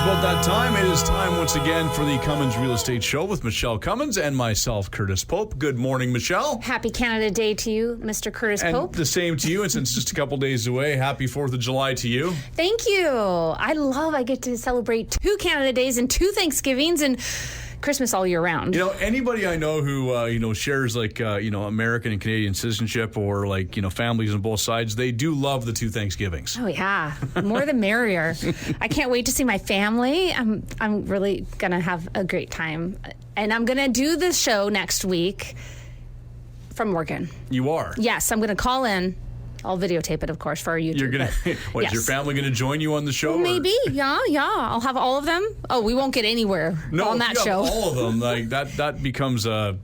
about that time. It is time once again for the Cummins Real Estate Show with Michele Cummins and myself, Curtis Pope. Good morning, Michele. Happy Canada Day to you, Mr. Curtis Pope. And the same to you. And since just a couple days away, happy 4th of July to you. Thank you. I get to celebrate 2 Canada Days and 2 Thanksgivings and Christmas all year round. You know, anybody I know who, shares American and Canadian citizenship or families on both sides, they do love the 2 Thanksgivings. Oh, yeah. More the merrier. I can't wait to see my family. I'm really going to have a great time. And I'm going to do this show next week from Oregon. You are? Yes, I'm going to call in. I'll videotape it, of course, for our YouTube. You're gonna? Yes. Is your family going to join you on the show? Well, maybe, yeah. I'll have all of them. Oh, we won't get anywhere on that show. All of them, that becomes an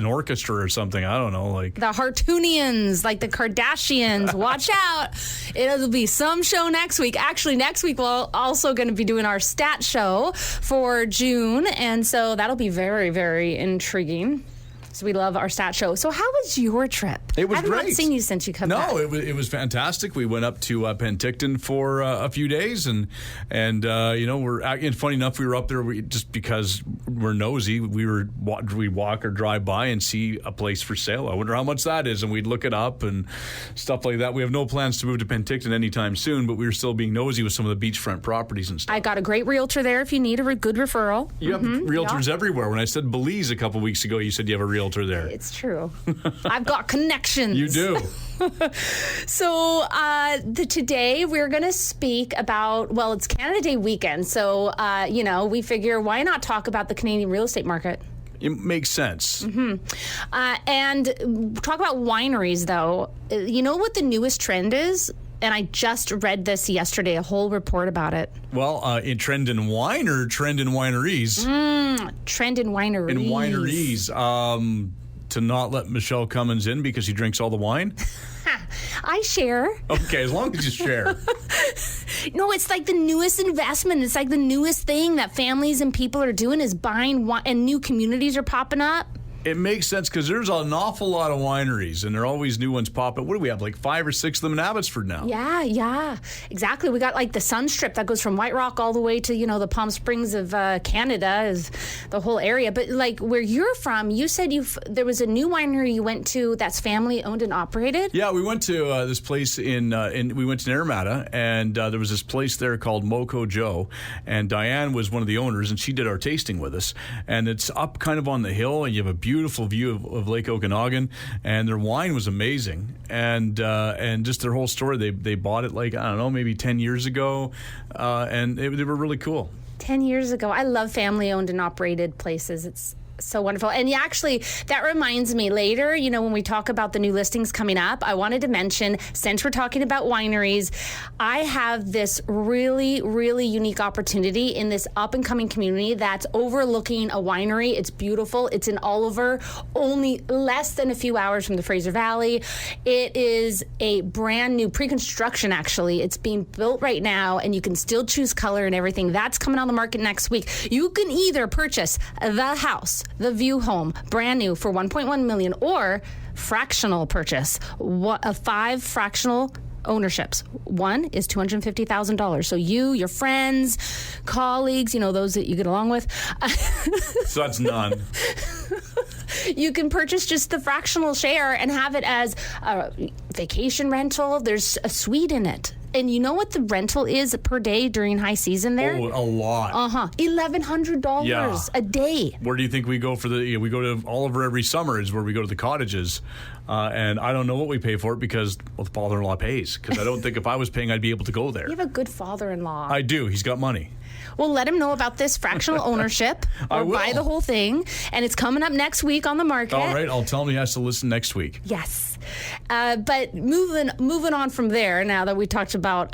orchestra or something. I don't know, the Hartoonians, like the Kardashians. Watch out! It'll be some show next week. Actually, next week we're also going to be doing our stat show for June, and so that'll be very, very intriguing. So we love our stat show. So how was your trip? It was great. I have not seen you since you come back. No, it was fantastic. We went up to Penticton for a few days, and funny enough, we were up there just because we're nosy. We'd walk or drive by and see a place for sale. I wonder how much that is, and we'd look it up and stuff like that. We have no plans to move to Penticton anytime soon, but we were still being nosy with some of the beachfront properties and stuff. I got a great realtor there if you need a good referral. You have realtors everywhere. When I said Belize a couple weeks ago, you said you have a realtor there. It's true. I've got connections. You do. So today we're going to speak about, it's Canada Day weekend. So, we figure why not talk about the Canadian real estate market? It makes sense. Mm-hmm. And talk about wineries, though. You know what the newest trend is? And I just read this yesterday, a whole report about it. Well, in trend in wine or trend in wineries? Trend in wineries. In wineries. To not let Michele Cummins in because he drinks all the wine? I share. Okay, as long as you share. No, it's like the newest investment. It's like the newest thing that families and people are doing is buying wine, and new communities are popping up. It makes sense because there's an awful lot of wineries, and there are always new ones popping. What do we have, 5 or 6 of them in Abbotsford now? Yeah, exactly. We got the Sun Strip that goes from White Rock all the way to, the Palm Springs of Canada, is the whole area. But where you're from, you said there was a new winery you went to that's family owned and operated? Yeah, we went to this place we went to Naramata, and there was this place there called Moco Joe, and Diane was one of the owners, and she did our tasting with us. And it's up kind of on the hill, and you have a beautiful view of Lake Okanagan, and their wine was amazing, and just their whole story. They bought it maybe 10 years ago, and they were really cool. 10 years ago. I love family owned and operated places. It's so wonderful. And actually, that reminds me later, when we talk about the new listings coming up, I wanted to mention, since we're talking about wineries, I have this really, really unique opportunity in this up and coming community that's overlooking a winery. It's beautiful. It's in Oliver, only less than a few hours from the Fraser Valley. It is a brand new pre-construction, actually. It's being built right now, and you can still choose color and everything. That's coming on the market next week. You can either purchase the house, the view home, brand new for $1.1 million, or fractional purchase, 5 fractional ownerships. One is $250,000. So you, your friends, colleagues, those that you get along with. So that's none. You can purchase just the fractional share and have it as a vacation rental. There's a suite in it. And you know what the rental is per day during high season there? Oh, a lot. $1,100 a day. Where do you think we go for we go to Oliver every summer is where we go to the cottages. And I don't know what we pay for it because, the father-in-law pays. Because I don't think if I was paying, I'd be able to go there. You have a good father-in-law. I do. He's got money. Well, let him know about this fractional ownership or buy the whole thing. And it's coming up next week on the market. All right. I'll tell him he has to listen next week. Yes. But moving on from there, now that we talked about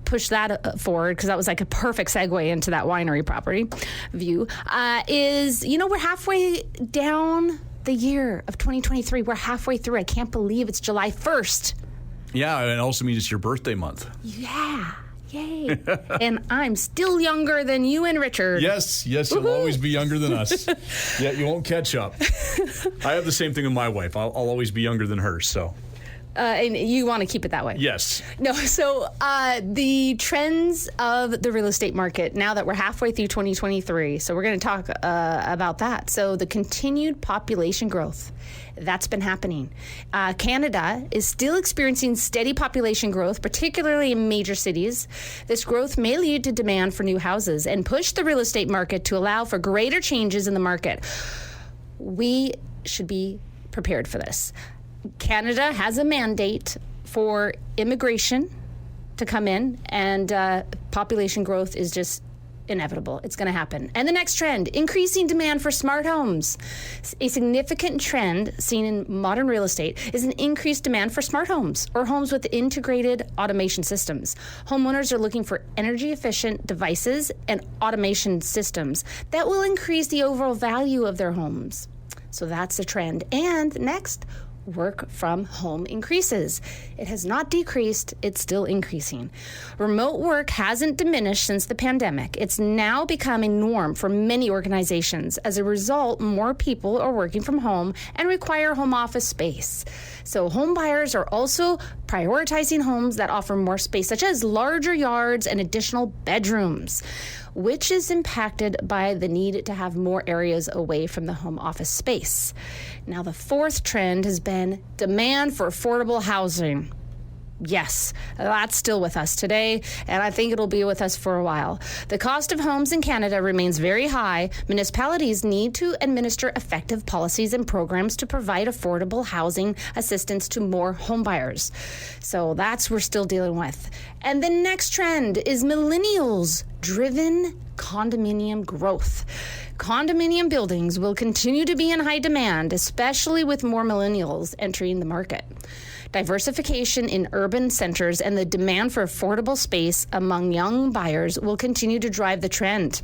push that forward, because that was like a perfect segue into that winery property view, is, we're halfway down the year of 2023. We're halfway through. I can't believe it's July 1st. Yeah, and it also means it's your birthday month. Yeah. Yay. And I'm still younger than you and Richard. Yes, you'll always be younger than us. Yeah, you won't catch up. I have the same thing with my wife. I'll always be younger than her, so. And you want to keep it that way. Yes. No, so the trends of the real estate market, now that we're halfway through 2023, so we're going to talk about that. So the continued population growth, that's been happening. Canada is still experiencing steady population growth, particularly in major cities. This growth may lead to demand for new houses and push the real estate market to allow for greater changes in the market. We should be prepared for this. Canada has a mandate for immigration to come in, and population growth is just inevitable. It's going to happen. And the next trend, increasing demand for smart homes. A significant trend seen in modern real estate is an increased demand for smart homes or homes with integrated automation systems. Homeowners are looking for energy efficient devices and automation systems that will increase the overall value of their homes. So that's a trend. And next, work from home increases. It has not decreased, it's still increasing. Remote work hasn't diminished since the pandemic. It's now become a norm for many organizations. As a result, more people are working from home and require home office space. So home buyers are also prioritizing homes that offer more space, such as larger yards and additional bedrooms, which is impacted by the need to have more areas away from the home office space. Now, the fourth trend has been demand for affordable housing. Yes, that's still with us today, and I think it'll be with us for a while. The cost of homes in Canada remains very high. Municipalities need to administer effective policies and programs to provide affordable housing assistance to more homebuyers. So that's what we're still dealing with. And the next trend is millennials-driven condominium growth. Condominium buildings will continue to be in high demand, especially with more millennials entering the market. Diversification in urban centers and the demand for affordable space among young buyers will continue to drive the trend.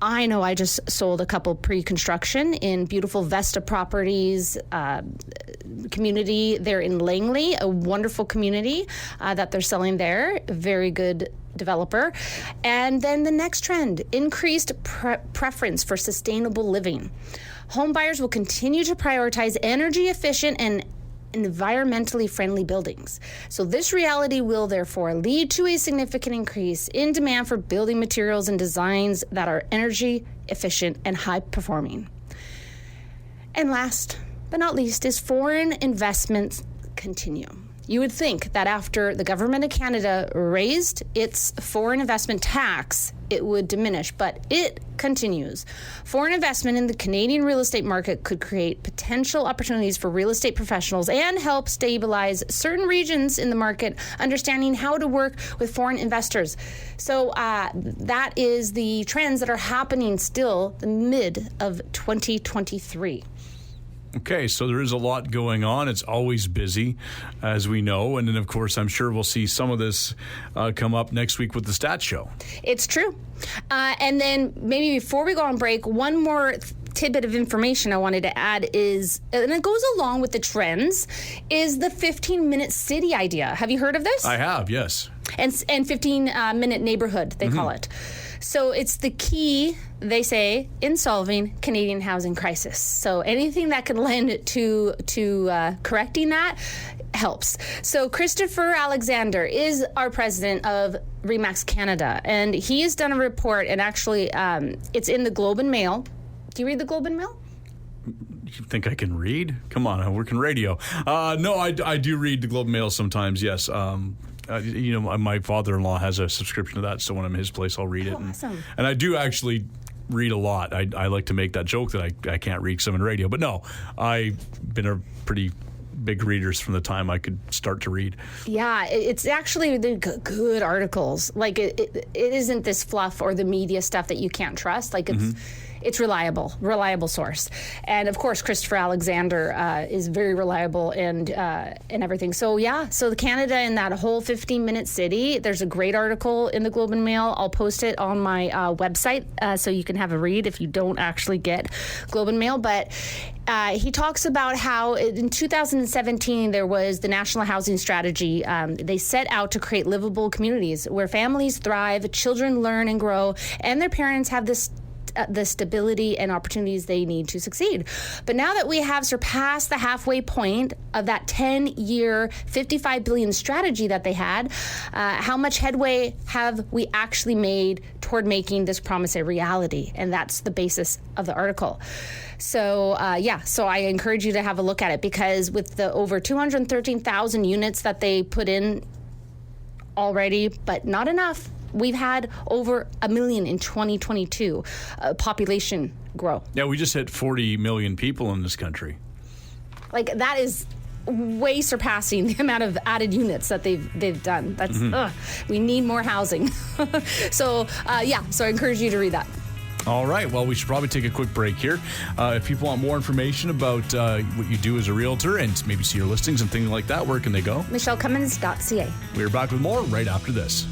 I know I just sold a couple pre-construction in beautiful Vesta Properties community there in Langley, a wonderful community that they're selling there. Very good developer. And then the next trend, increased preference for sustainable living. Home buyers will continue to prioritize energy efficient and environmentally friendly buildings. So this reality will therefore lead to a significant increase in demand for building materials and designs that are energy efficient and high performing. And last but not least is foreign investments continue. You would think that after the government of Canada raised its foreign investment tax, it would diminish, but it continues. Foreign investment in the Canadian real estate market could create potential opportunities for real estate professionals and help stabilize certain regions in the market, understanding how to work with foreign investors. So that is the trends that are happening still the mid of 2023. Okay, so there is a lot going on. It's always busy, as we know. And then, of course, I'm sure we'll see some of this come up next week with the Stats Show. It's true. And then maybe before we go on break, one more tidbit of information I wanted to add is, and it goes along with the trends, is the 15-minute city idea. Have you heard of this? I have, yes. And 15-minute neighborhood, they call it. So it's the key, they say, in solving Canadian housing crisis. So anything that can lend to correcting that helps. So Christopher Alexander is our president of RE/MAX Canada, and he has done a report, and actually it's in the Globe and Mail. Do you read the Globe and Mail? You think I can read? Come on, I work in radio. No, I do read the Globe and Mail sometimes, yes. My father-in-law has a subscription to that, so when I'm at his place, I'll read it. Awesome. And I do actually read a lot. I like to make that joke that I can't read because I'm in radio. But no, I've been a pretty big readers from the time I could start to read. Yeah, it's actually the good articles. Like, it isn't this fluff or the media stuff that you can't trust. Like, it's reliable source. And of course, Christopher Alexander is very reliable and everything. So the Canada in that whole 15-minute city, there's a great article in the Globe and Mail. I'll post it on my website so you can have a read if you don't actually get Globe and Mail. But he talks about how in 2017 there was the National Housing Strategy. They set out to create livable communities where families thrive, children learn and grow, and their parents have this the stability and opportunities they need to succeed. But now that we have surpassed the halfway point of that 10-year, $55 billion strategy that they had, how much headway have we actually made toward making this promise a reality? And that's the basis of the article. So, so I encourage you to have a look at it, because with the over 213,000 units that they put in already, but not enough. We've had over 1 million in 2022 population grow. Yeah, we just hit 40 million people in this country. Like, that is way surpassing the amount of added units that they've done. That's we need more housing. So I encourage you to read that. All right. Well, we should probably take a quick break here. If people want more information about what you do as a realtor and maybe see your listings and things like that, where can they go? MichelleCummins.ca. We're back with more right after this.